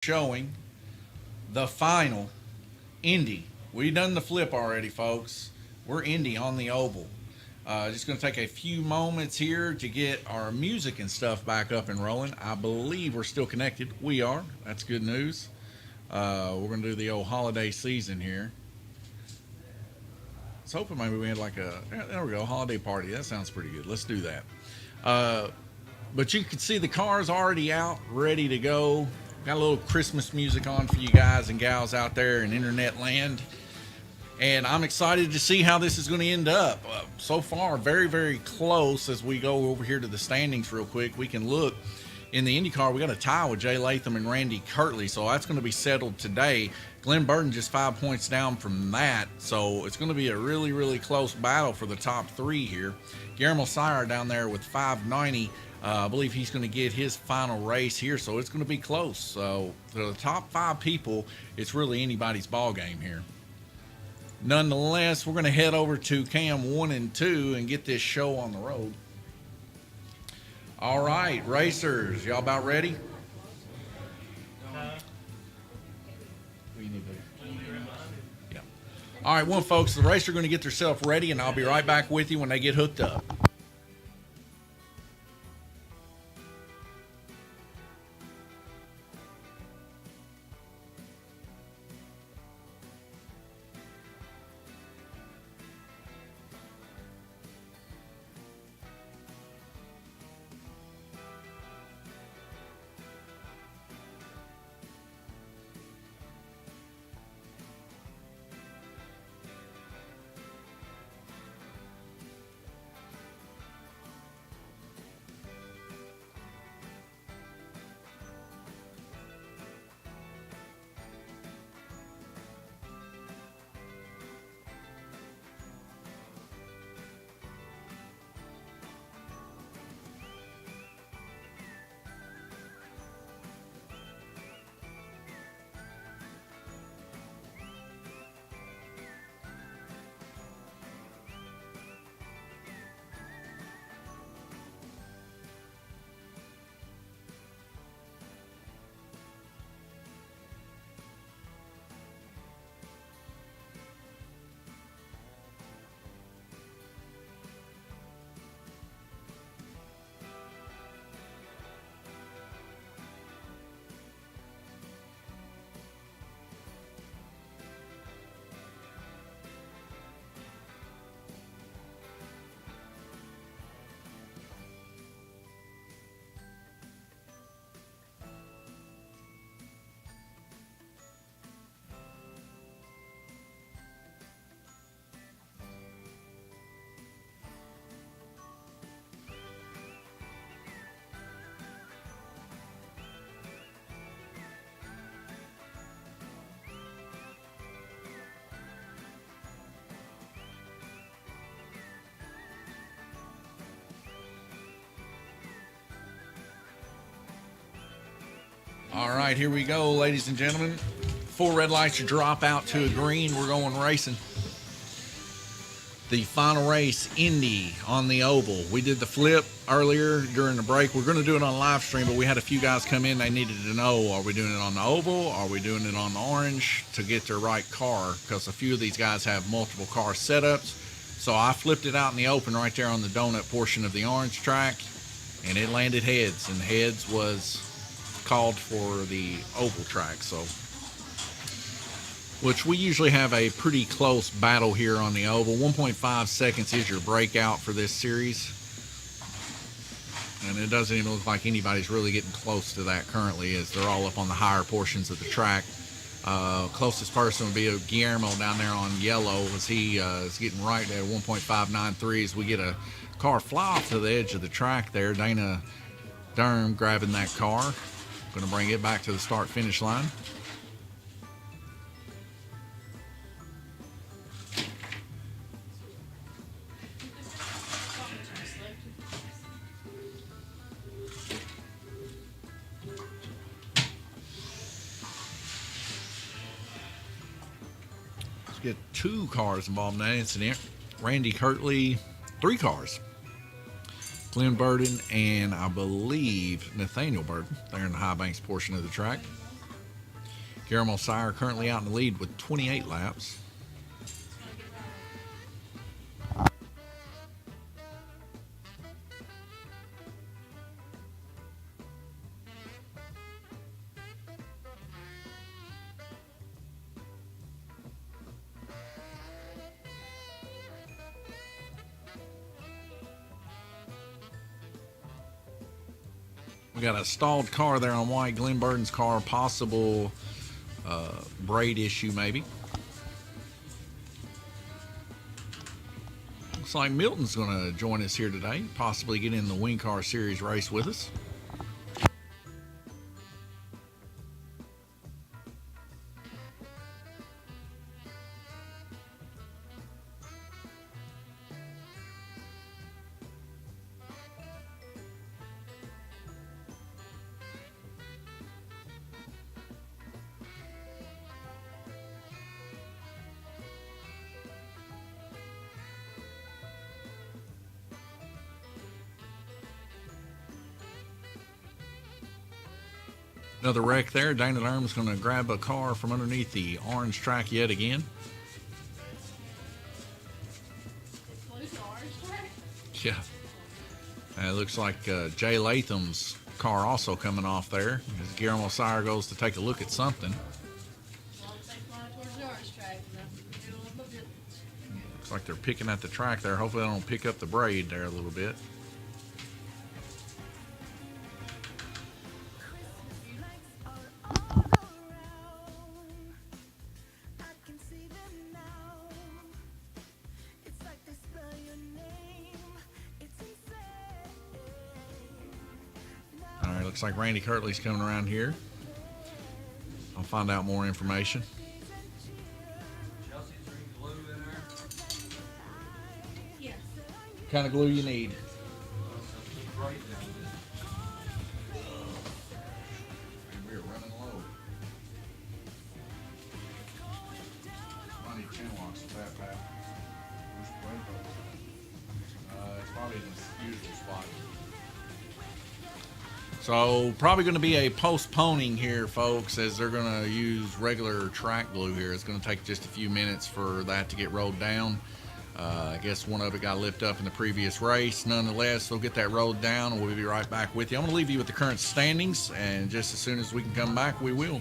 showing the final Indy. We done the flip already, folks. We're Indy on the oval. Just going to take a few moments here to get our music and stuff back up and rolling. I believe we're still connected. We are. That's good news. We're going to do the old holiday season here. I was hoping maybe we had like there we go, holiday party. That sounds pretty good. Let's do that. But you can see the car's already out, ready to go. Got a little Christmas music on for you guys and gals out there in internet land. And I'm excited to see how this is going to end up. So far, very, very close. As we go over here to the standings real quick, we can look in the IndyCar. We got a tie with Jay Latham and Randy Kirtley, so that's going to be settled today. Glenn Burton just 5 points down from that, so it's going to be a really, really close battle for the top three here. Guillermo Sire down there with 590. I believe he's going to get his final race here, so it's going to be close. So for the top five people, it's really anybody's ball game here. Nonetheless, we're going to head over to Cam 1 and 2 and get this show on the road. All right, racers, y'all about ready? Yeah. All right, well, folks, the racers are going to get themselves ready, and I'll be right back with you when they get hooked up. All right, here we go, ladies and gentlemen. 4 red lights to drop out to a green. We're going racing. The final race, Indy on the oval. We did the flip earlier during the break. We're going to do it on live stream, but we had a few guys come in. They needed to know, are we doing it on the oval? Are we doing it on the orange to get their right car? Because a few of these guys have multiple car setups. So I flipped it out in the open right there on the donut portion of the orange track, and it landed heads, and heads was called for the oval track. So, which we usually have a pretty close battle here on the oval. 1.5 seconds is your breakout for this series, and it doesn't even look like anybody's really getting close to that currently, as they're all up on the higher portions of the track. Closest person would be Guillermo down there on yellow, as he is getting right at 1.593 as we get a car fly off to the edge of the track there. Dana Durham grabbing that car. Going to bring it back to the start-finish line. Let's get 2 cars involved in that incident. Randy Kirtley, 3 cars. Glenn Burton and I believe Nathaniel Burton there in the high banks portion of the track. Guillermo Sire currently out in the lead with 28 laps. We got a stalled car there on white. Glenn Burden's car, possible braid issue maybe. Looks like Milton's going to join us here today, possibly get in the Wing Car Series race with us. Another wreck there. Dana Lerm's going to grab a car from underneath the orange track yet again. Yeah. It looks like Jay Latham's car also coming off there as Guillermo Sire goes to take a look at something. Looks like they're picking at the track there. Hopefully they don't pick up the braid there a little bit. Looks like Randy Kirtley's coming around here. I'll find out more information. What kind of glue you need? We're running low. I need chin locks with that, Pat. It's probably in the usual spot. So probably going to be a postponing here, folks, as they're going to use regular track glue here. It's going to take just a few minutes for that to get rolled down. I guess one of it got lifted up in the previous race. Nonetheless, they'll get that rolled down, and we'll be right back with you. I'm going to leave you with the current standings, and just as soon as we can come back, we will.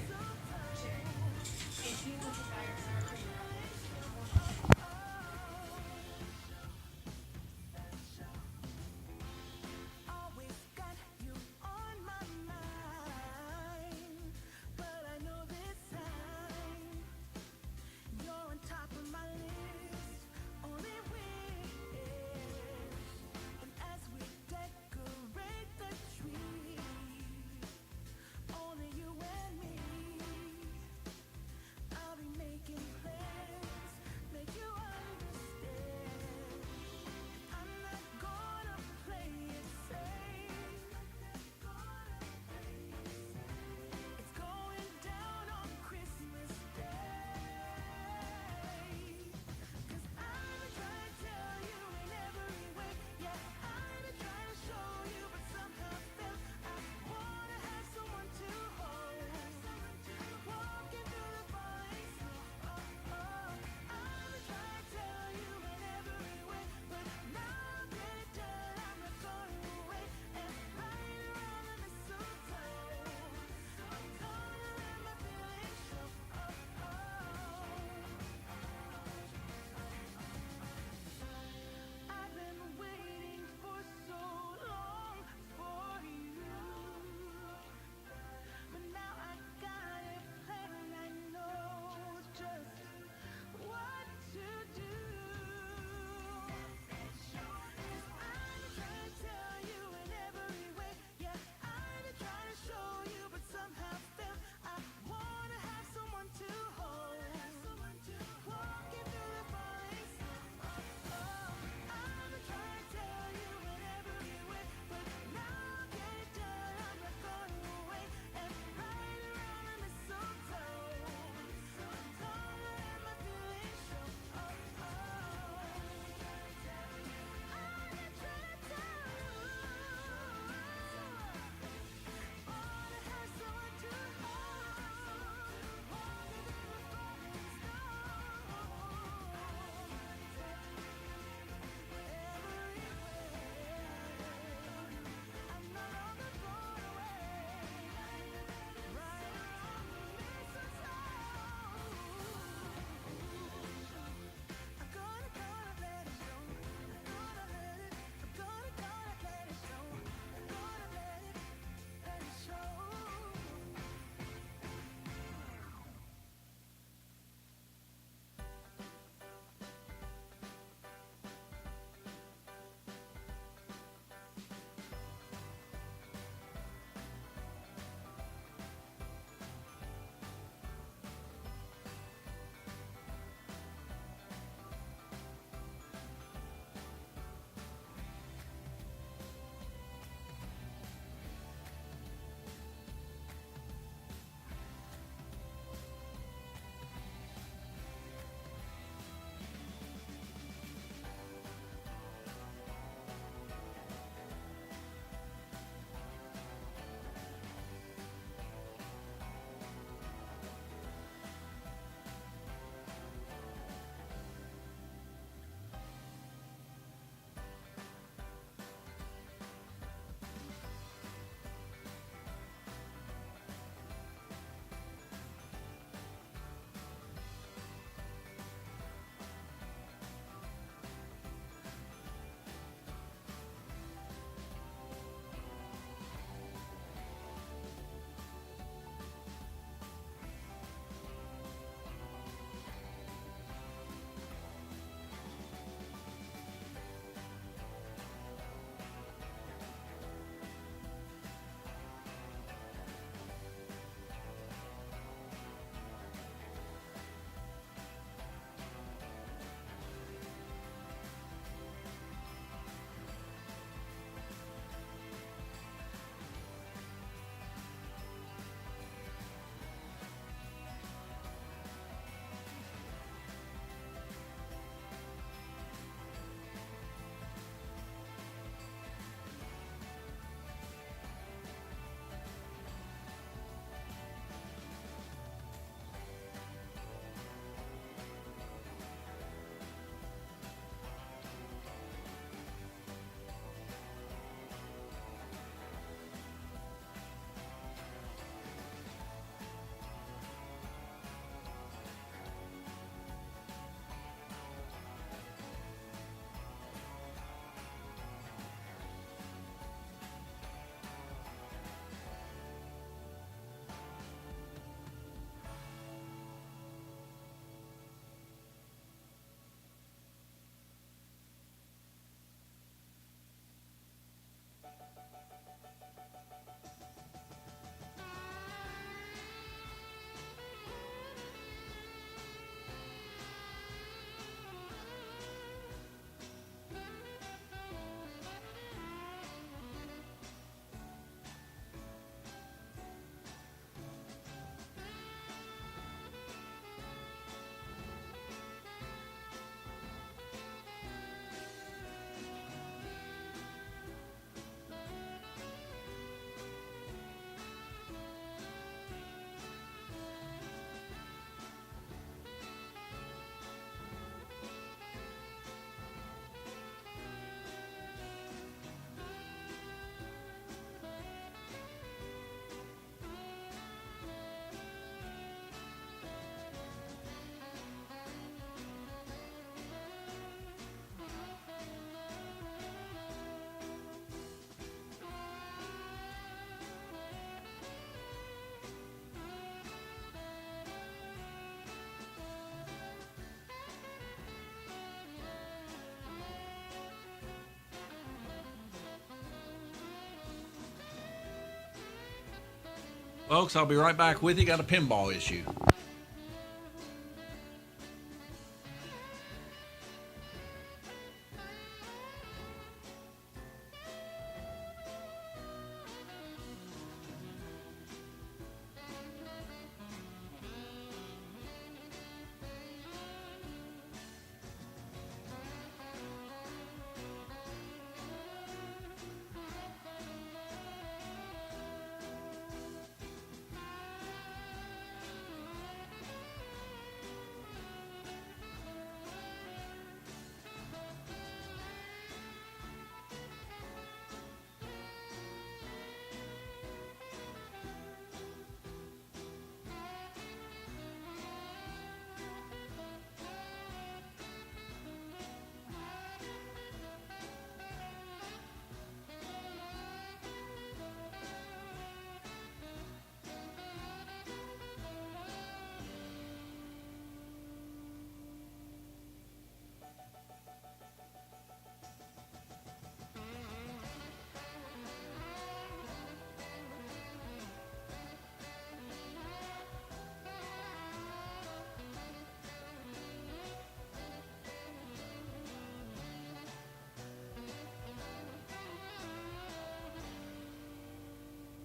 Folks, I'll be right back with you. Got a pinball issue.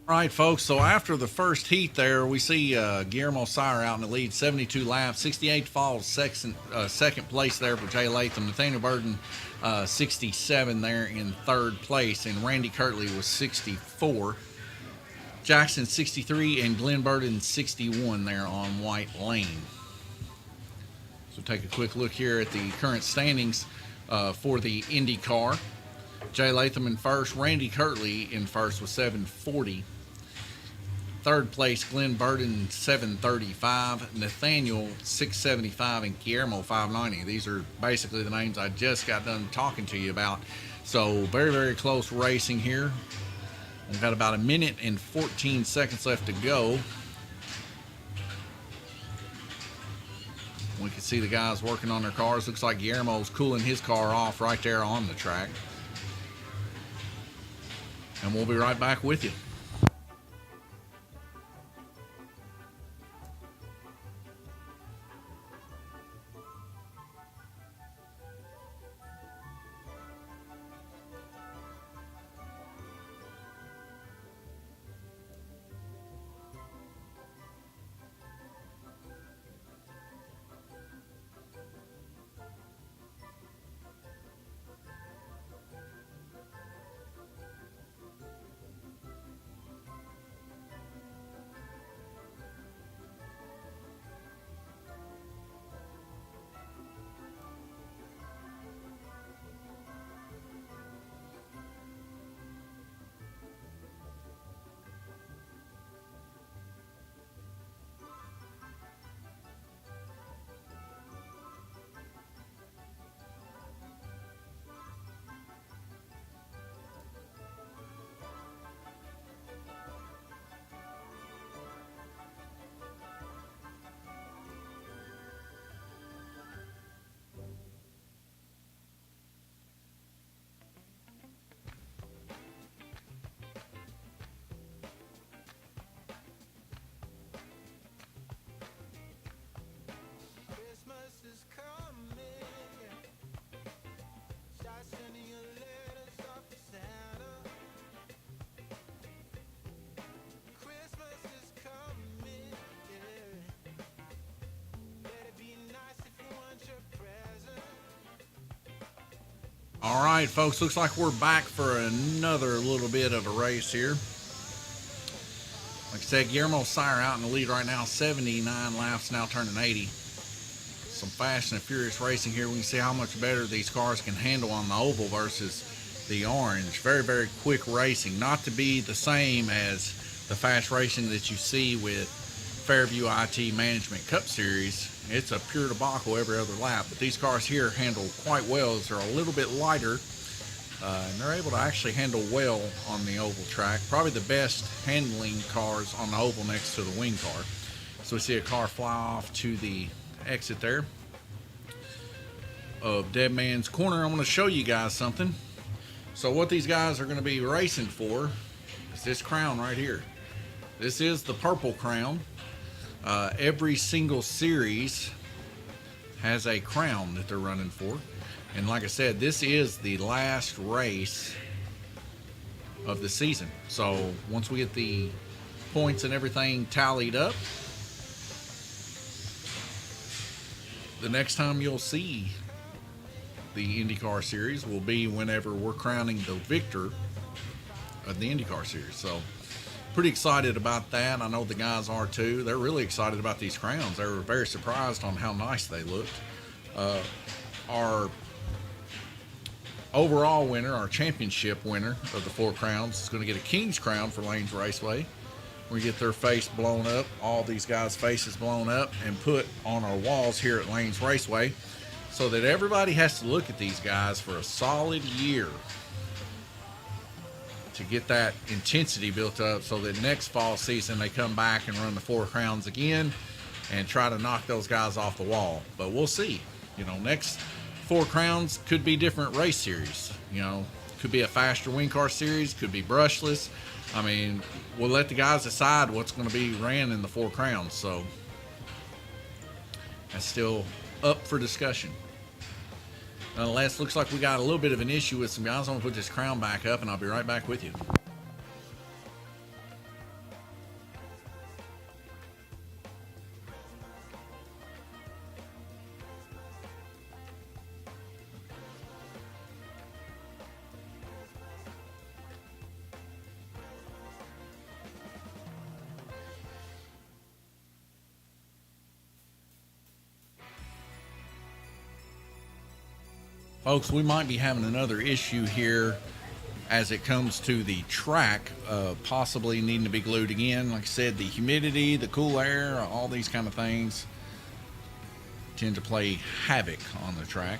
All right, folks. So after the first heat there, we see Guillermo Sire out in the lead, 72 laps, 68 falls, second place there for Jay Latham. Nathaniel Burden, 67 there in third place, and Randy Kirtley was 64. Jackson 63 and Glenn Burden 61 there on White Lane. So take a quick look here at the current standings for the IndyCar. Jay Latham in first, Randy Kirtley in first with 740. Third place, Glenn Burden 735, Nathaniel 675, and Guillermo 590. These are basically the names I just got done talking to you about. So very, very close racing here. We've got about a minute and 14 seconds left to go. We can see the guys working on their cars. Looks like Guillermo's cooling his car off right there on the track. And we'll be right back with you. All right, folks, looks like we're back for another little bit of a race here. Like I said, Guillermo Sire out in the lead right now, 79 laps, now turning 80. Some fast and furious racing here. We can see how much better these cars can handle on the oval versus the orange. Very, very quick racing. Not to be the same as the fast racing that you see with Fairview IT Management Cup Series. It's a pure debacle every other lap, but these cars here handle quite well as they're a little bit lighter, and they're able to actually handle well on the oval track. Probably the best handling cars on the oval next to the wing car. So we see a car fly off to the exit there of Dead Man's Corner. I'm going to show you guys something. So what these guys are going to be racing for is this crown right here. This is the Purple Crown. Every single series has a crown that they're running for. And like I said, this is the last race of the season. So once we get the points and everything tallied up, the next time you'll see the IndyCar Series will be whenever we're crowning the victor of the IndyCar Series. So pretty excited about that. I know the guys are too. They're really excited about these crowns. They were very surprised on how nice they looked. Our overall winner, our championship winner of the 4 crowns, is going to get a King's Crown for Lanes Raceway. We get their face blown up, all these guys' faces blown up, and put on our walls here at Lanes Raceway, so that everybody has to look at these guys for a solid year to get that intensity built up, so that next fall season they come back and run the 4 crowns again and try to knock those guys off the wall. But we'll see. You know, next 4 crowns could be different race series. You know, could be a faster wing car series, could be brushless. I mean, we'll let the guys decide what's going to be ran in the 4 crowns. So that's still up for discussion. Nonetheless, looks like we got a little bit of an issue with some guys. I'm going to put this crown back up, and I'll be right back with you. Folks, we might be having another issue here as it comes to the track, possibly needing to be glued again. Like I said, the humidity, the cool air, all these kind of things tend to play havoc on the track.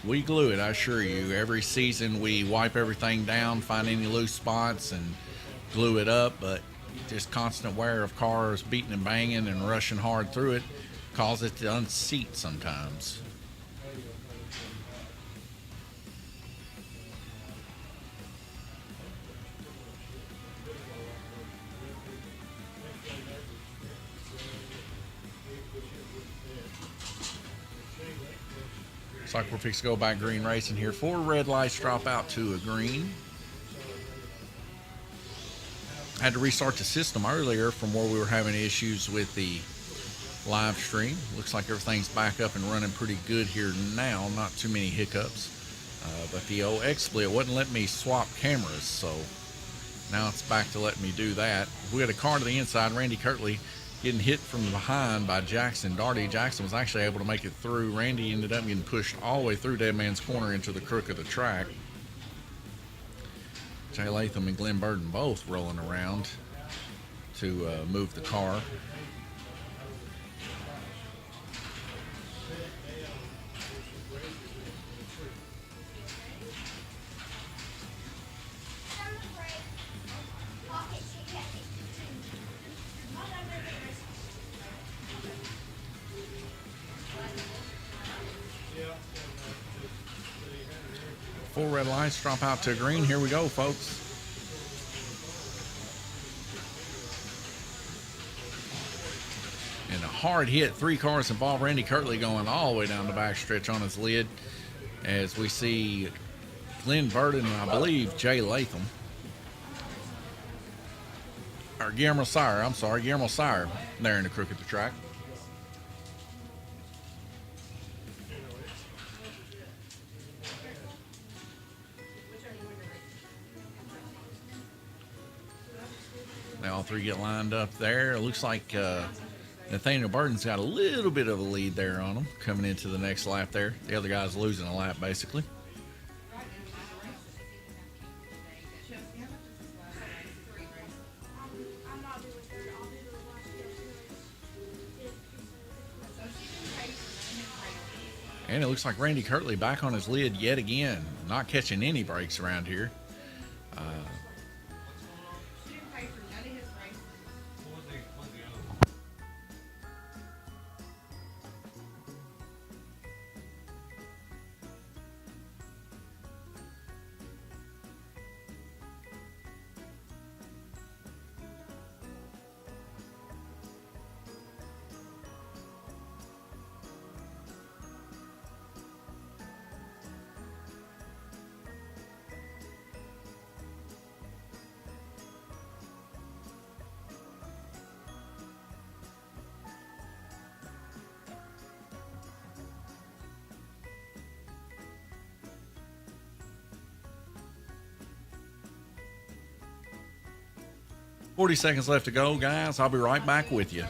We glue it, I assure you. Every season we wipe everything down, find any loose spots, and glue it up, but just constant wear of cars beating and banging and rushing hard through it causes it to unseat sometimes. Looks like we're fixing to go by green racing here. 4 red lights drop out to a green. I had to restart the system earlier from where we were having issues with the live stream. Looks like everything's back up and running pretty good here now. Not too many hiccups. But the old XSplit wouldn't let me swap cameras, so now it's back to letting me do that. We had a car to the inside. Randy Kirtley getting hit from behind by Jackson Darty. Jackson was actually able to make it through. Randy ended up getting pushed all the way through Dead Man's Corner into the crook of the track. Jay Latham and Glenn Burden both rolling around to move the car. Four red lights drop out to green. Here we go, folks. And a hard hit. 3 cars involved. Randy Kirtley going all the way down the backstretch on his lid as we see Glenn Burden and I believe Jay Latham. Or Guillermo Sire, I'm sorry, Guillermo Sire there in the crook of the track. Now all 3 get lined up there. It looks like Nathaniel Burden's got a little bit of a lead there on him coming into the next lap there. The other guy's losing a lap basically. And it looks like Randy Kirtley back on his lid yet again, not catching any breaks around here. 40 seconds left to go, guys. I'll be right back with you.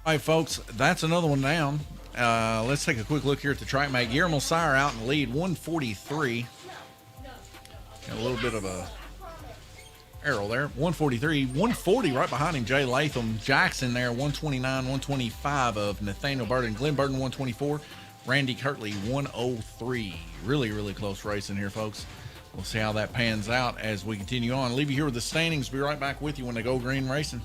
All right, folks, that's another one down. Let's take a quick look here at the track mate. Guillermo Sire out in the lead, 143. Got a little bit of a arrow there. 143, 140 right behind him. Jay Latham Jackson there, 129, 125 of Nathaniel Burden. Glenn Burden, 124. Randy Kirtley, 103. Really, really close racing here, folks. We'll see how that pans out as we continue on. Leave you here with the standings. Be right back with you when they go green racing.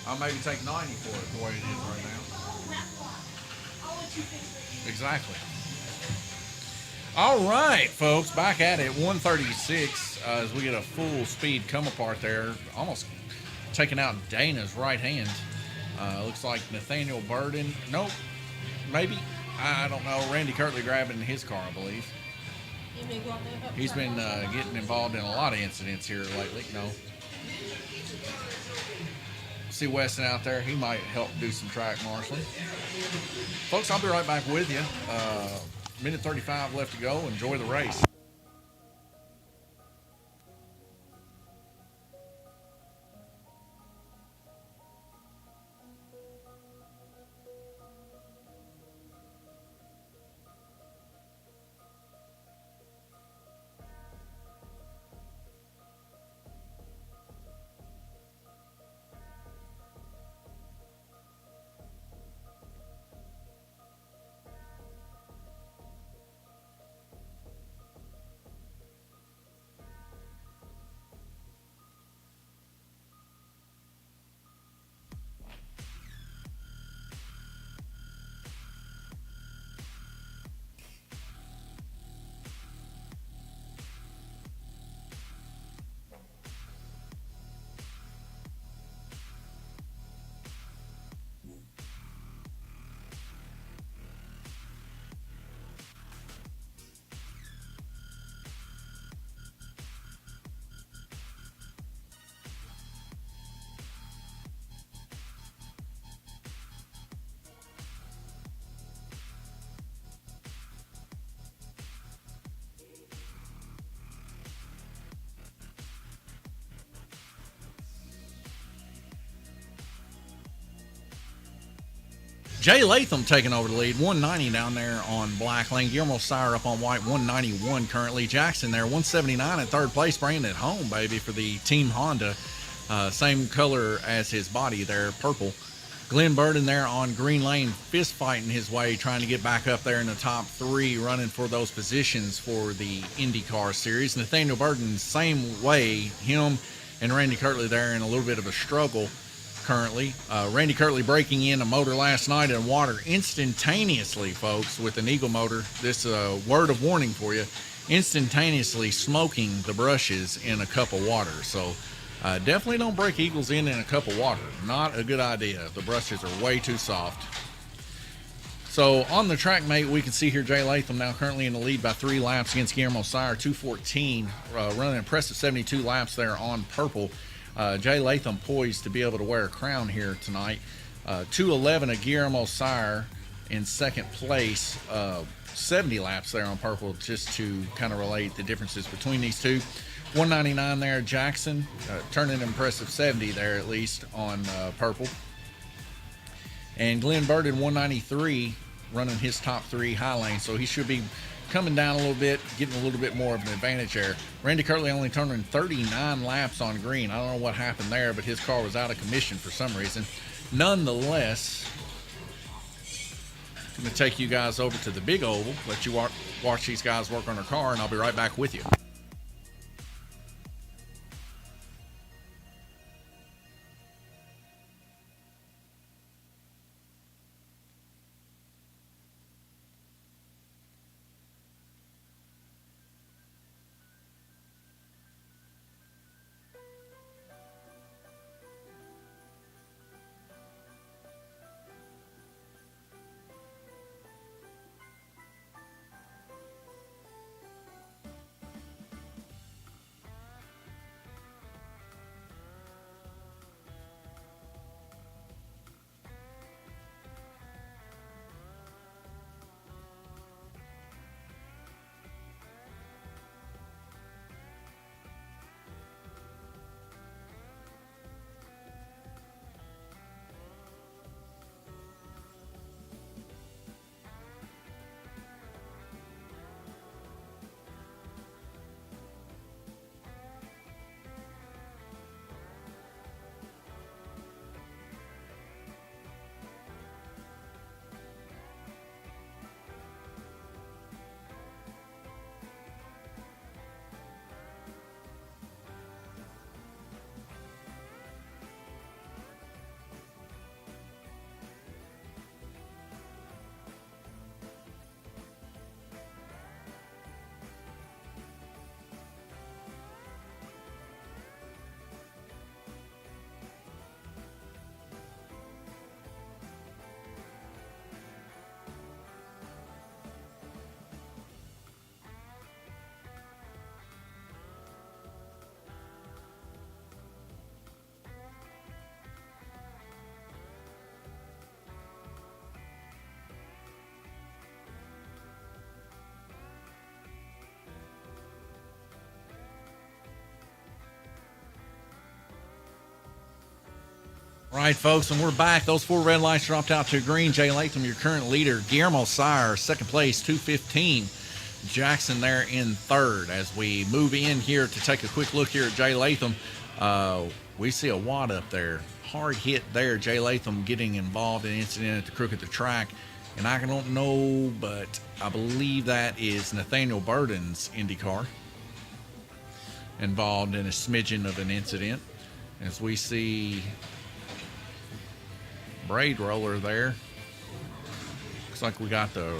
I'll maybe take 90 for it the way it is right now. Exactly. All right, folks, back at it. 136 as we get a full speed come apart there. Almost taking out Dana's right hand. Looks like Nathaniel Burden. Nope. Maybe. I don't know. Randy Kirtley grabbing his car, I believe. He's been getting involved in a lot of incidents here lately. No. See Weston out there. He might help do some track marshaling. Folks, I'll be right back with you. minute 35 left to go. Enjoy the race. Jay Latham taking over the lead, 190 down there on black lane. Guillermo Sire up on white, 191 currently. Jackson there, 179 in third place. Bringing it home, baby, for the Team Honda. Same color as his body there, purple. Glenn Burden there on green lane, fist fighting his way, trying to get back up there in the top three, running for those positions for the IndyCar Series. Nathaniel Burden, same way. Him and Randy Kirtley there in a little bit of a struggle currently. Randy Kirtley breaking in a motor last night in water instantaneously, folks, with an Eagle motor. This word of warning for you, instantaneously smoking the brushes in a cup of water. So definitely don't break Eagles in a cup of water. Not a good idea. The brushes are way too soft. So on the track mate, we can see here Jay Latham now currently in the lead by 3 laps against Guillermo Sire, 2:14, running an impressive 72 laps there on purple. Jay Latham poised to be able to wear a crown here tonight. 2:11 of Guillermo Sire in second place. 70 laps there on purple, just to kind of relate the differences between these two. 199 there, Jackson, turning an impressive 70 there at least on purple. And Glenn Burden, 193, running his top 3 high lane, so he should be coming down a little bit, getting a little bit more of an advantage there. Randy Kirtley only turning 39 laps on green. I don't know what happened there, but his car was out of commission for some reason. Nonetheless, I'm going to take you guys over to the big oval, let you watch these guys work on their car, and I'll be right back with you. right, folks, and we're back. Those 4 red lights dropped out to green. Jay Latham, your current leader. Guillermo Sire, second place, 2:15. Jackson there in third. As we move in here to take a quick look here at Jay Latham, we see a wad up there. Hard hit there. Jay Latham getting involved in an incident at the crook of the track. And I don't know, but I believe that is Nathaniel Burden's IndyCar involved in a smidgen of an incident. As we see braid roller there. Looks like we got the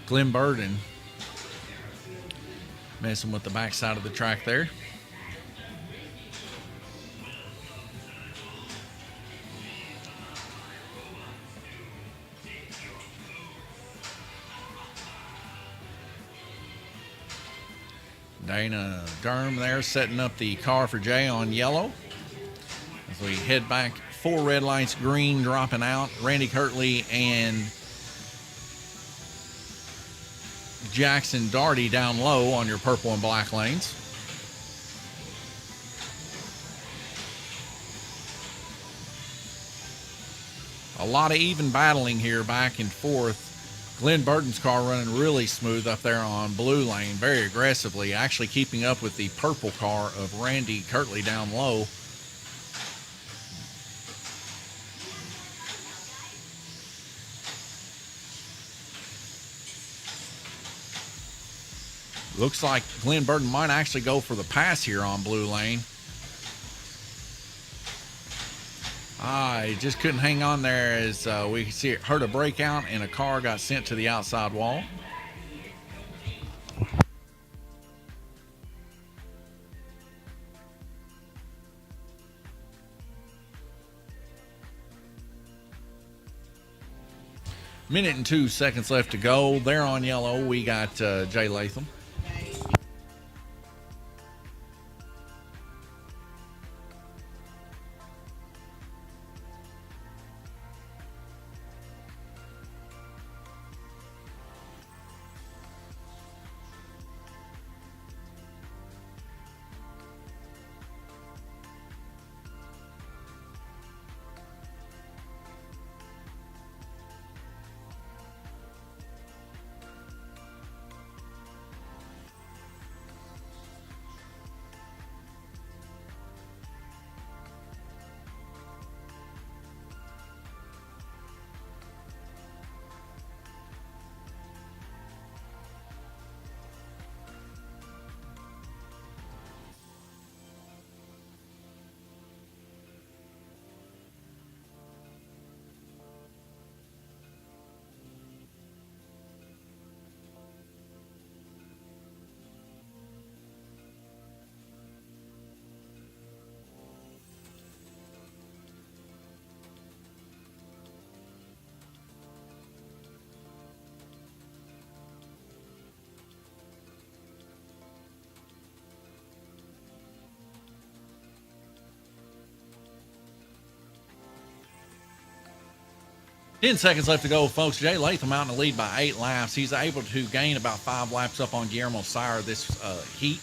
Glenn Burden messing with the backside of the track there. Dana Durham there setting up the car for Jay on yellow. As we head back, 4 red lights, green dropping out. Randy Kirtley and Jackson Darty down low on your purple and black lanes. A lot of even battling here back and forth. Glenn Burden's car running really smooth up there on blue lane, very aggressively, actually keeping up with the purple car of Randy Kirtley down low. Looks like Glenn Burden might actually go for the pass here on blue lane. He just couldn't hang on there as we see it heard a breakout and a car got sent to the outside wall. Minute and 2 seconds left to go. There on yellow, we got Jay Latham. Ten seconds left to go, folks. Jay Latham out in the lead by 8 laps. He's able to gain about 5 laps up on Guillermo Sire this heat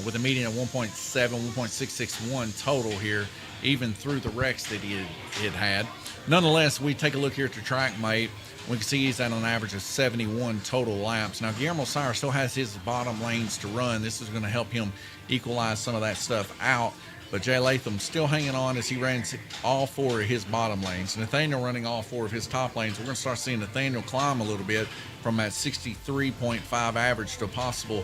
with a median of 1.7, 1.661 total here, even through the wrecks that he had. Nonetheless, we take a look here at the track mate. We can see he's at an average of 71 total laps. Now, Guillermo Sire still has his bottom lanes to run. This is going to help him equalize some of that stuff out. But Jay Latham still hanging on as he runs all 4 of his bottom lanes. Nathaniel running all 4 of his top lanes. We're going to start seeing Nathaniel climb a little bit from that 63.5 average to a possible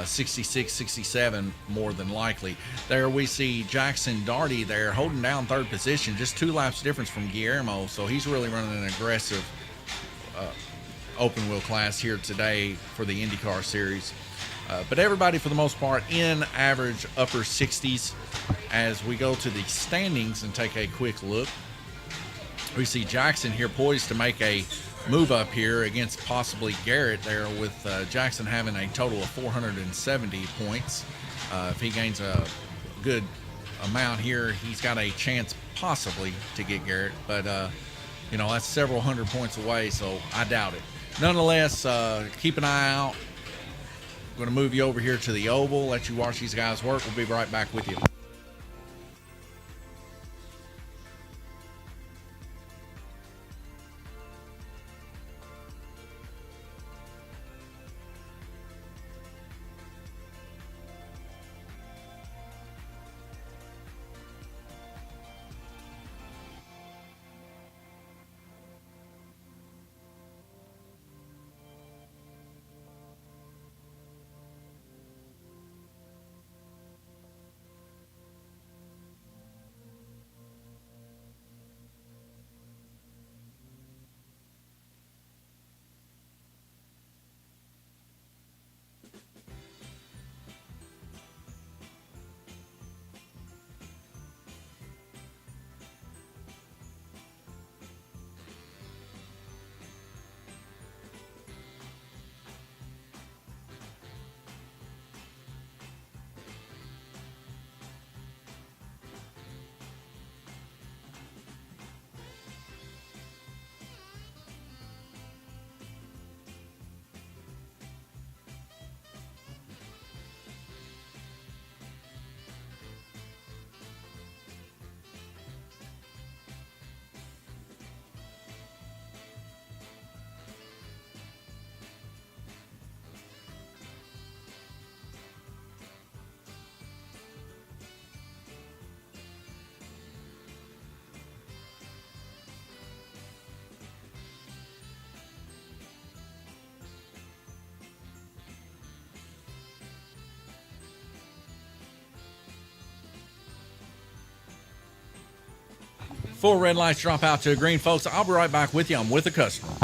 66, 67 more than likely. There we see Jackson Darty there holding down 3rd position. Just 2 laps difference from Guillermo. So he's really running an aggressive open wheel class here today for the IndyCar series. But everybody, for the most part, in average upper 60s. As we go to the standings and take a quick look, we see Jackson here poised to make a move up here against possibly Garrett there, with Jackson having a total of 470 points. If he gains a good amount here, he's got a chance possibly to get Garrett. But, you know, that's several hundred points away, so I doubt it. Nonetheless, keep an eye out. I'm going to move you over here to the oval, let you watch these guys work. We'll be right back with you. 4 red lights drop out to a green, folks. I'll be right back with you. I'm with a customer.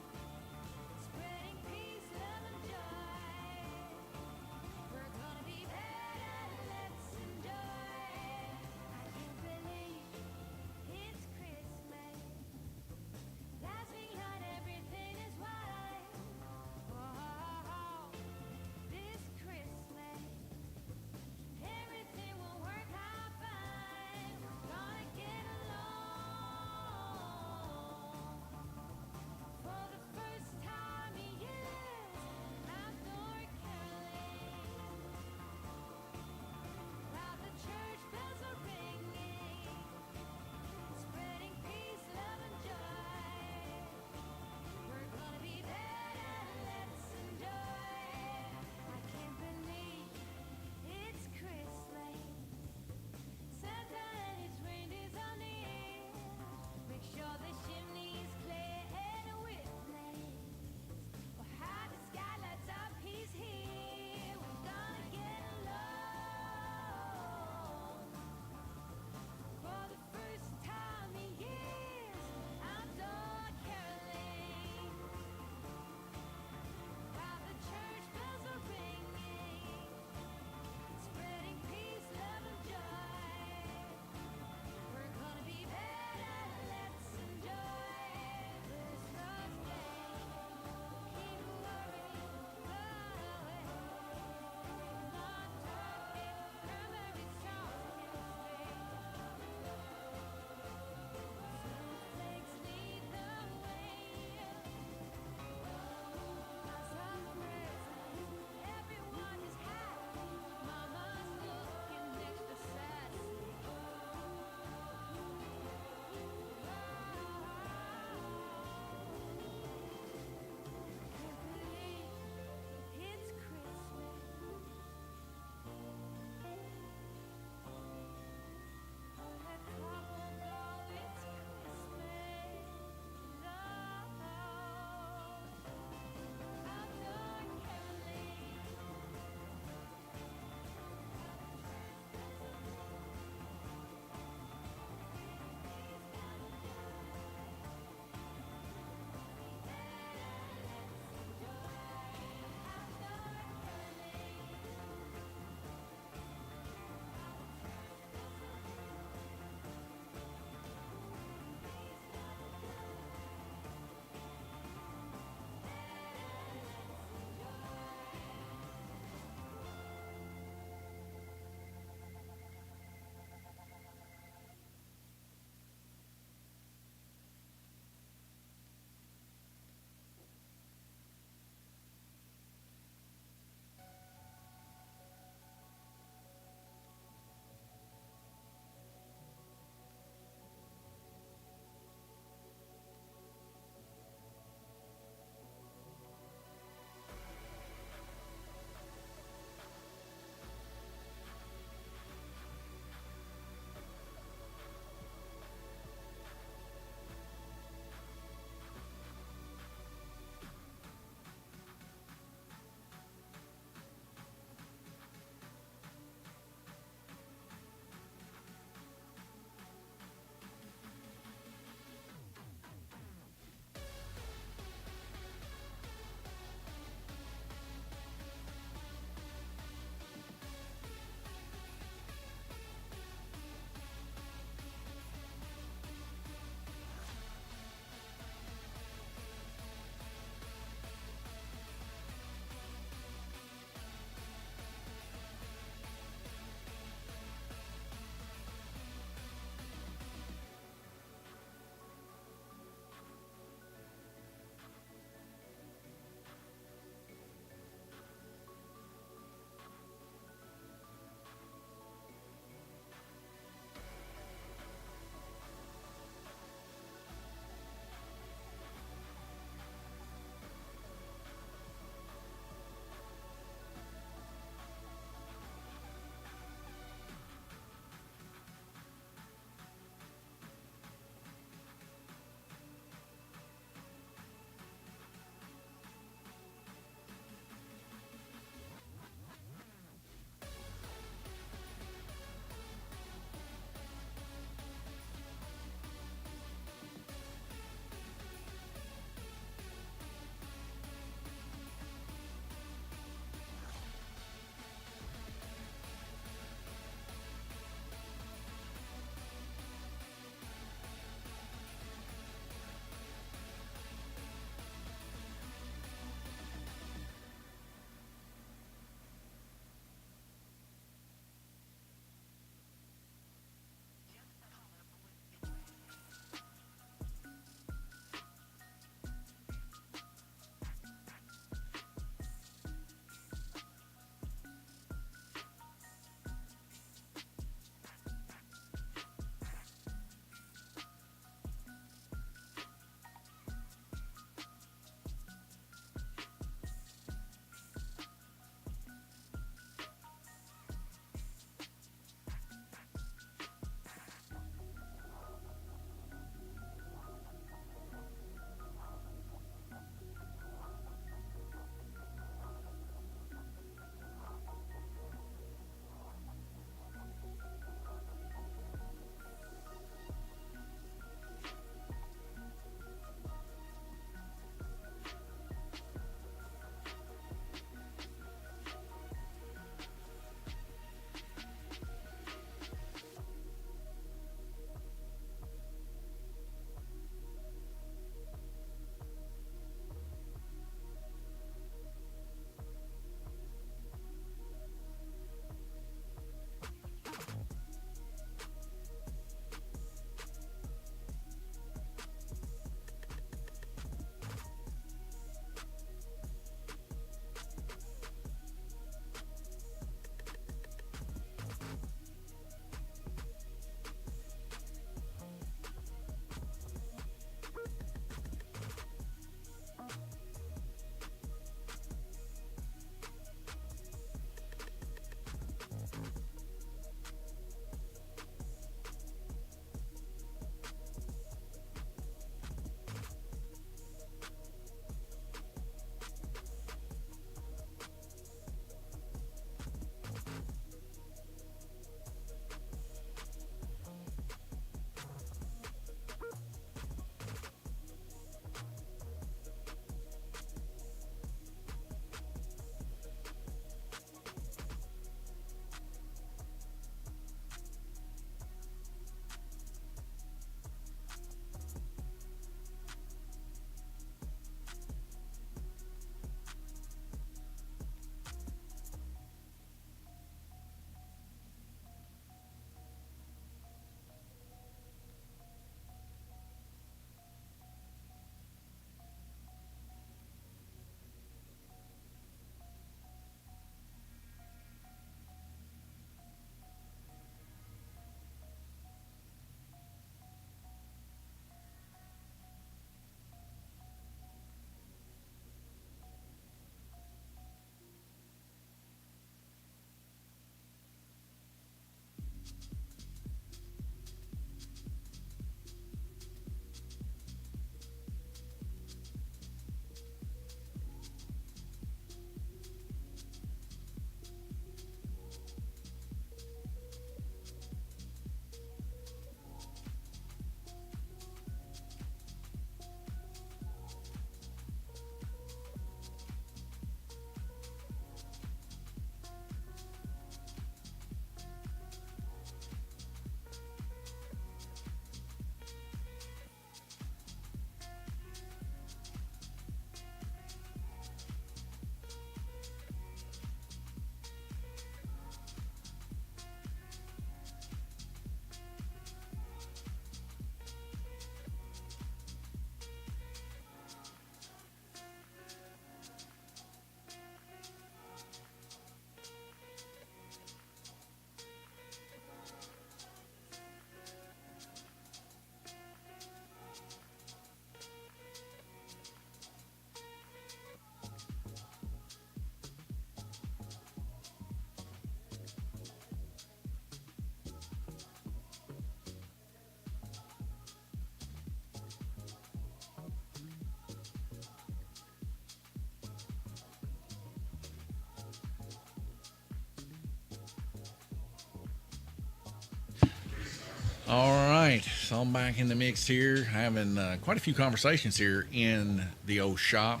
All right, so I'm back in the mix here, having quite a few conversations here in the old shop.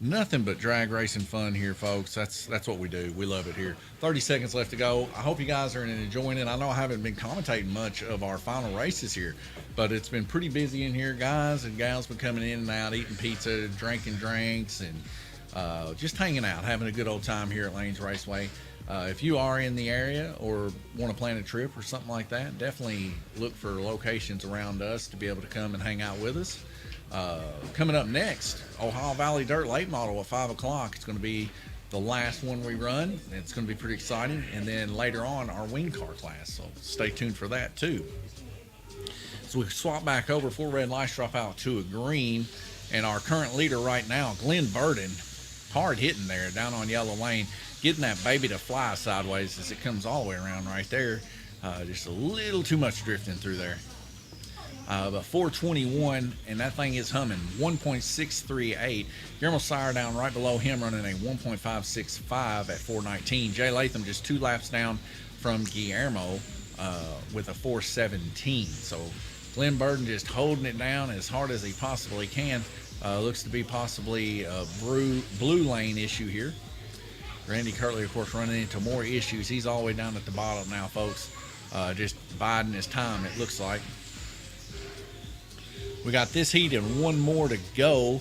Nothing but drag racing fun here, folks. That's what we do. We love it here. 30 seconds left to go. I hope you guys are enjoying it. I know I haven't been commentating much of our final races here, but it's been pretty busy in here. Guys and gals been coming in and out, eating pizza, drinking drinks, and just hanging out, having a good old time here at Lanes Raceway. If you are in the area or want to plan a trip or something like that, definitely look for locations around us to be able to come and hang out with us. Coming up next, Ohio Valley Dirt Late Model at 5 o'clock. It's going to be the last one we run. It's going to be pretty exciting. And then later on, our wing car class. So stay tuned for that too. So we swap back over 4 red lights, drop out to a green. And our current leader right now, Glenn Burden, hard hitting there down on yellow lane, getting that baby to fly sideways as it comes all the way around right there. Just a little too much drifting through there. But 421, and that thing is humming. 1.638. Guillermo Sire down right below him, running a 1.565 at 419. Jay Latham just 2 laps down from Guillermo with a 417. So Glenn Burden just holding it down as hard as he possibly can. Looks to be possibly a blue lane issue here. Randy Kirtley, of course, running into more issues. He's all the way down at the bottom now, folks. Just biding his time, it looks like. We got this heat and one more to go.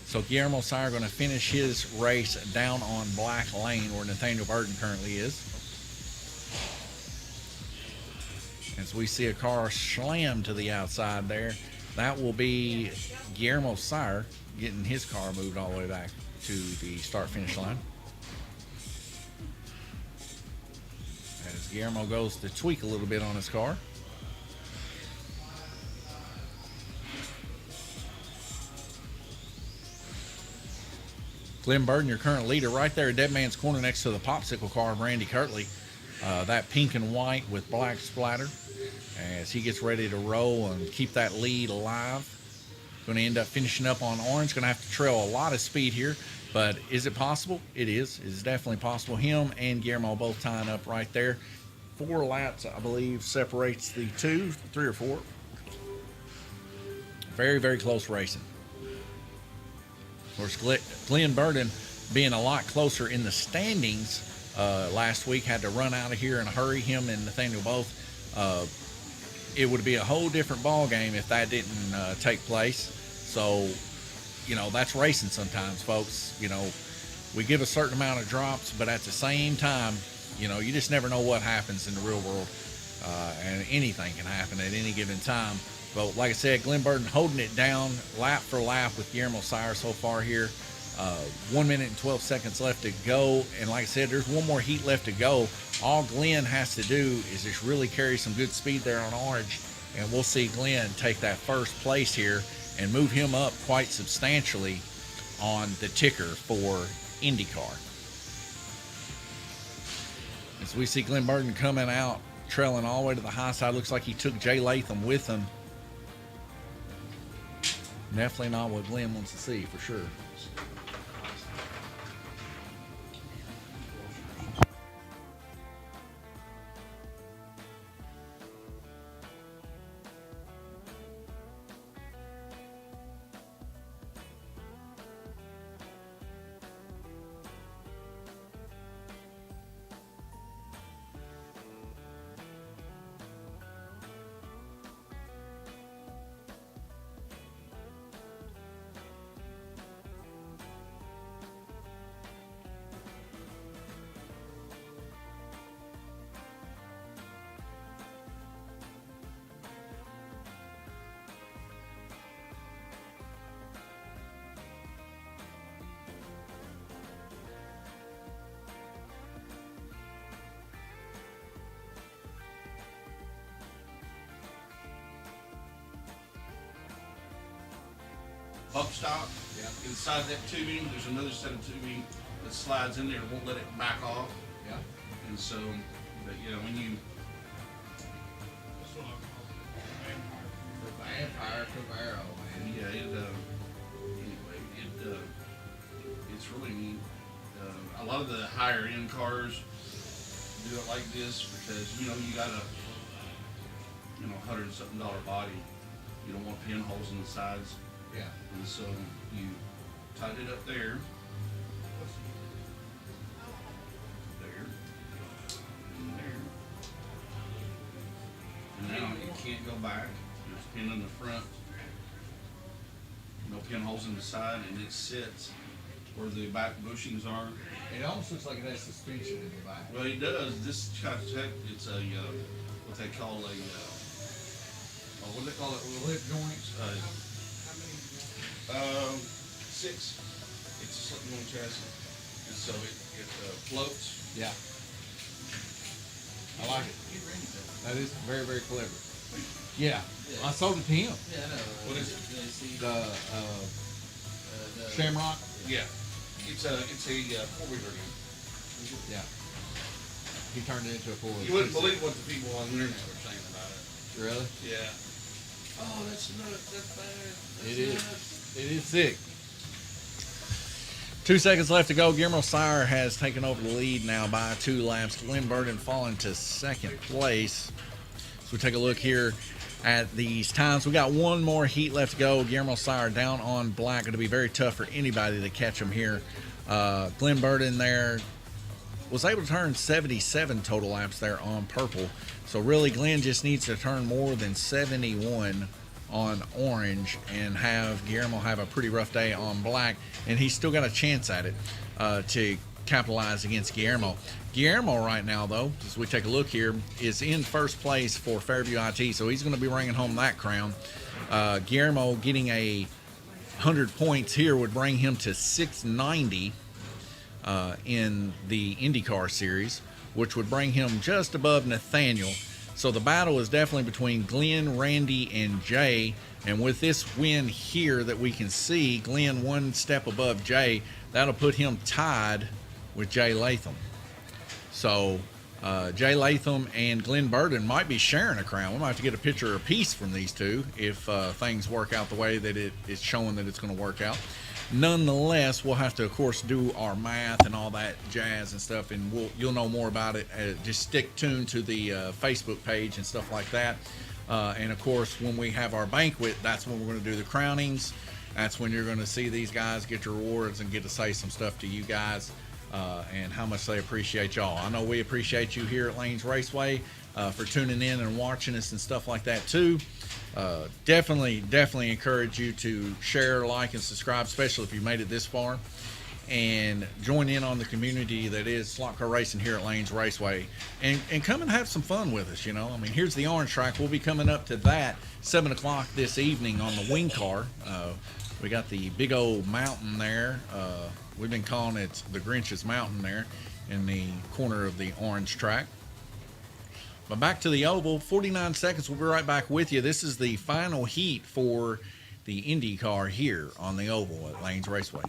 So Guillermo Sire going to finish his race down on black lane where Nathaniel Burton currently is. As we see a car slam to the outside there, that will be Guillermo Sire getting his car moved all the way back to the start-finish line. As Guillermo goes to tweak a little bit on his car. Glenn Burden, your current leader, right there at Dead Man's Corner next to the popsicle car of Randy Kirtley. That pink and white with black splatter as he gets ready to roll and keep that lead alive. Going to end up finishing up on orange. Going to have to trail a lot of speed here, but is it possible? It is. It's definitely possible. Him and Guillermo both tying up right there. 4 laps, I believe, separates the two, 3 or 4. Very, very close racing. Of course, Glenn Burden being a lot closer in the standings last week, had to run out of here in a hurry, him and Nathaniel both. It would be a whole different ball game if that didn't take place. So, you know, that's racing sometimes, folks. You know, we give a certain amount of drops, but at the same time, you know, you just never know what happens in the real world. And anything can happen at any given time. But like I said, Glenn Burden holding it down lap for lap with Guillermo Sire so far here. 1 minute and 12 seconds left to go. And like I said, there's one more heat left to go. All Glenn has to do is just really carry some good speed there on orange. And we'll see Glenn take that first place here and move him up quite substantially on the ticker for IndyCar. As we see Glenn Burden coming out, trailing all the way to the high side. Looks like he took Jay Latham with him. Definitely not what Glenn wants to see, for sure. Bump stop. Yeah. Inside that tubing, there's another set of tubing that slides in there and won't let it back off. Yeah. And so, but you know, when you The Vampire Camaro, man. yeah, anyway, it's really neat. A lot of the higher end cars do it like this because you know you gotta you know, $100 and something body. You don't want pinholes in the sides, Yeah. and so you tied it up there, and there. And now you can't go back. There's a pin in the front, no pinholes in the side, and it sits where the back bushings are. It almost looks like it has suspension in the back. Well, it does. This kind of it's a what they call a what do they call it? Lip joints. 6. It's a slip-on chassis, and so it floats. Yeah. I like it. That is very, very clever. Yeah. I sold it to him. Yeah, I know. What is it? The Shamrock. Yeah, it's a 4-wheeler. Yeah. He turned it into a 4-wheeler. You wouldn't believe what the people on the internet were saying about it. Really? Yeah. Oh, that's nuts. That's bad. That's It is. nuts. It is sick. 2 seconds left to go. Guillermo Sire has taken over the lead now by 2 laps. Glenn Burden falling to second place. So we take a look here at these times. We got one more heat left to go. Guillermo Sire down on black. Going to be very tough for anybody to catch him here. Glenn Burden there was able to turn 77 total laps there on purple. So really Glenn just needs to turn more than 71 on orange and have Guillermo have a pretty rough day on black, and he's still got a chance at it to capitalize against Guillermo. Guillermo right now, though, as we take a look here, is in first place for Fairview IT, so he's going to be bringing home that crown. Guillermo getting 100 points here would bring him to 690 in the IndyCar series, which would bring him just above Nathaniel. So the battle is definitely between Glenn, Randy, and Jay. And with this win here that we can see, Glenn one step above Jay, that'll put him tied with Jay Latham. So Jay Latham and Glenn Burden might be sharing a crown. We might have to get a picture apiece from these two if things work out the way that it's showing that it's going to work out. Nonetheless, we'll have to, of course, do our math and all that jazz and stuff, and you'll know more about it. Just stick tuned to the Facebook page and stuff like that. And, of course, when we have our banquet, that's when we're going to do the crownings. That's when you're going to see these guys get your awards and get to say some stuff to you guys and how much they appreciate y'all. I know we appreciate you here at Lanes Raceway for tuning in and watching us and stuff like that, too. Definitely encourage you to share, like, and subscribe, especially if you made it this far, and join in on the community that is slot car racing here at Lanes Raceway, and come and have some fun with us. You know, I mean, here's the orange track. We'll be coming up to that 7 o'clock this evening on the wing car. We got the big old mountain there. We've been calling it the Grinch's Mountain there in the corner of the orange track. But back to the oval, 49 seconds. We'll be right back with you. This is the final heat for the IndyCar here on the oval at Lanes Raceway.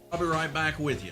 I'll be right back with you.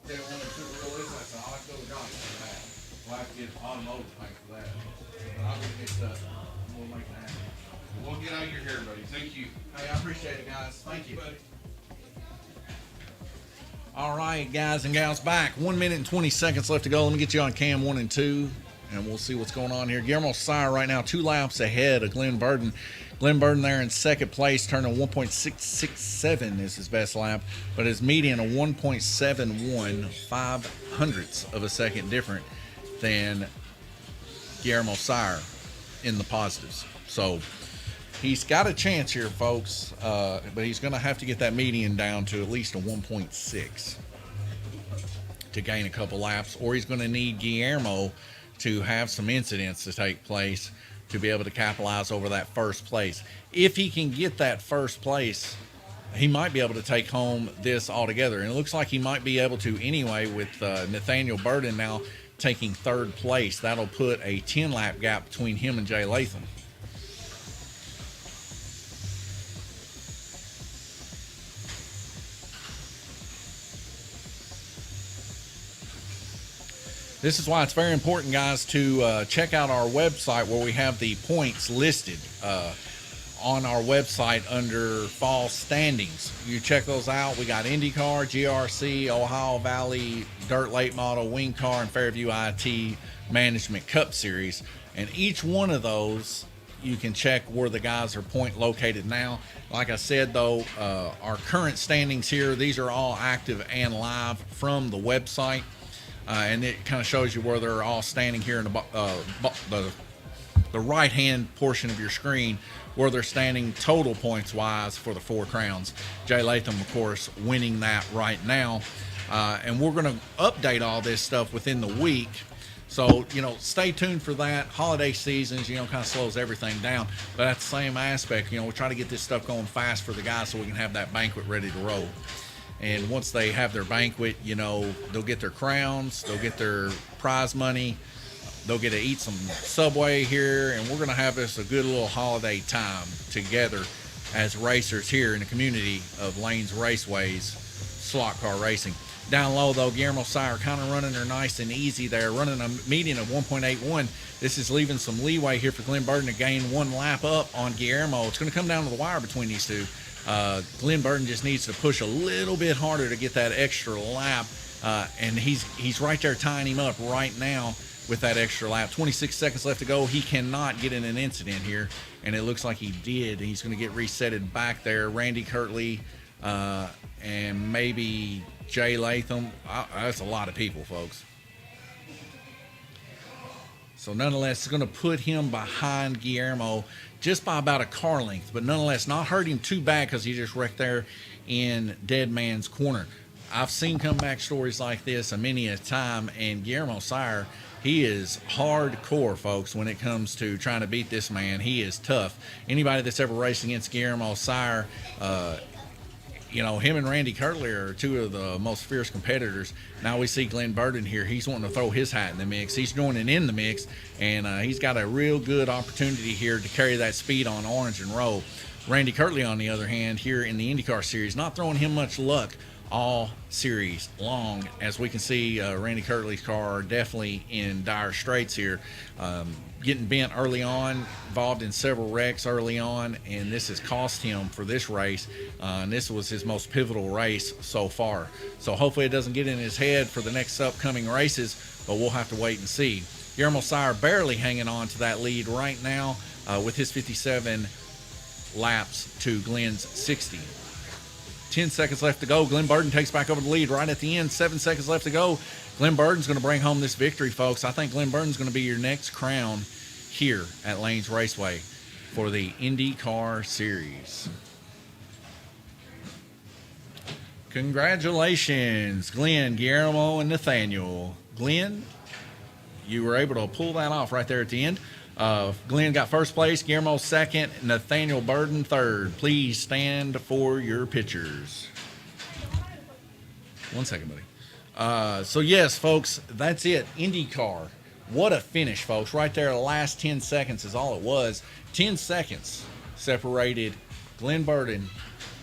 they wanted to release, I said, I'll have to go to Johnny for that. We'll have to get automotive paint for that. But I'll get it done. We'll make that happen. We'll get out of your hair, buddy. Thank you. Hey, I appreciate it, guys. Thank you, buddy. All right, guys and gals, back. 1 minute and 20 seconds left to go. Let me get you on cam 1 and 2, and we'll see what's going on here. Guillermo Sire right now 2 laps ahead of Glenn Burden. Glenn Burden there in second place, turning 1.667 is his best lap, but his median a 1.71, 5/100ths of a second different than Guillermo Sire in the positives. So he's got a chance here, folks, but he's going to have to get that median down to at least a 1.6 to gain a couple laps, or he's going to need Guillermo to have some incidents to take place to be able to capitalize over that first place. If he can get that first place, he might be able to take home this altogether. And it looks like he might be able to anyway with Nathaniel Burden now taking third place. That'll put a 10-lap gap between him and Jay Latham. This is why it's very important, guys, to check out our website where we have the points listed on our website under fall standings. You check those out. We got IndyCar, GRC, Ohio Valley, Dirt Late Model, Wing Car, and Fairview IT Management Cup Series. And each one of those, you can check where the guys are point located now. Like I said, though, our current standings here, these are all active and live from the website. And it kind of shows you where they're all standing here in the right-hand portion of your screen, where they're standing total points-wise for the 4 crowns. Jay Latham, of course, winning that right now. And we're going to update all this stuff within the week. So, stay tuned for that. Holiday seasons, kind of slows everything down. But at the same aspect, we try to get this stuff going fast for the guys so we can have that banquet ready to roll. And once they have their banquet, they'll get their crowns, they'll get their prize money, they'll get to eat some Subway here, and we're going to have this a good little holiday time together as racers here in the community of Lanes Raceways slot car racing. Down low, though, Guillermo Sire kind of running her nice and easy there, running a median of 1.81. This is leaving some leeway here for Glenn Burden to gain 1 lap up on Guillermo. It's going to come down to the wire between these two. Glenn Burden just needs to push a little bit harder to get that extra lap, and he's right there tying him up right now with that extra lap. 26 seconds left to go. He cannot get in an incident here, and it looks like he did. He's going to get resetted back there. Randy Kirtley and maybe Jay Latham. That's a lot of people, folks. So nonetheless, it's going to put him behind Guillermo just by about a car length, but nonetheless not hurt him too bad because he just wrecked there in dead man's corner. I've seen comeback stories like this many a time, and Guillermo Sire, he is hardcore, folks, when it comes to trying to beat this man. He is tough. Anybody that's ever raced against Guillermo Sire, him and Randy Kirtley are 2 of the most fierce competitors. Now we see Glenn Burden here. He's wanting to throw his hat in the mix. He's joining in the mix, and he's got a real good opportunity here to carry that speed on orange and roll. Randy Kirtley, on the other hand, here in the IndyCar Series, not throwing him much luck all series long. As we can see, Randy Kirtley's car definitely in dire straits here. Getting bent early on, involved in several wrecks early on, and this has cost him for this race. And this was his most pivotal race so far. So hopefully it doesn't get in his head for the next upcoming races, but we'll have to wait and see. Guillermo Sire barely hanging on to that lead right now with his 57 laps to Glenn's 60. 10 seconds left to go. Glenn Burden takes back over the lead right at the end. 7 seconds left to go. Glenn Burden's going to bring home this victory, folks. I think Glenn Burden's going to be your next crown here at Lanes Raceway for the IndyCar Series. Congratulations, Glenn, Guillermo, and Nathaniel. Glenn, you were able to pull that off right there at the end. Glenn got first place, Guillermo second, Nathaniel Burden third. Please stand for your pictures. 1 second, buddy. So yes, folks, that's it. IndyCar. What a finish, folks. Right there, the last 10 seconds is all it was. 10 seconds separated Glenn Burden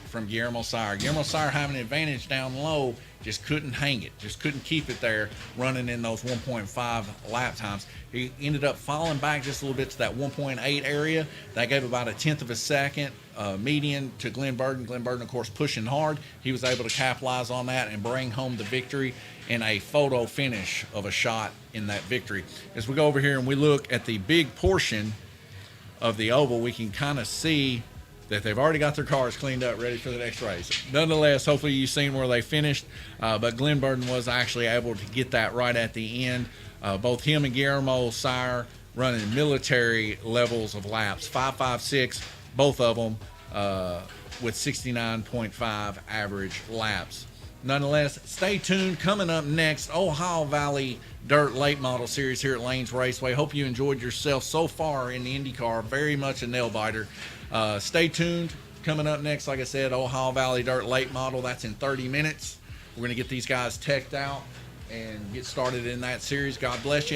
from Guillermo Sire. Guillermo Sire having an advantage down low, just couldn't hang it, just couldn't keep it there running in those 1.5 lap times. He ended up falling back just a little bit to that 1.8 area. That gave about a tenth of a second median to Glenn Burden. Glenn Burden, of course, pushing hard. He was able to capitalize on that and bring home the victory in a photo finish of a shot in that victory. As we go over here and we look at the big portion of the oval, we can kind of see that they've already got their cars cleaned up, ready for the next race. Nonetheless, hopefully you've seen where they finished, but Glenn Burden was actually able to get that right at the end. Both him and Guillermo Sire running military levels of laps, 5.56, both of them with 69.5 average laps. Nonetheless, stay tuned. Coming up next, Ohio Valley Dirt Late Model Series here at Lanes Raceway. Hope you enjoyed yourself so far in the IndyCar. Very much a nail biter. Stay tuned. Coming up next, like I said, Ohio Valley Dirt Late Model. That's in 30 minutes. We're going to get these guys teched out and get started in that series. God bless you.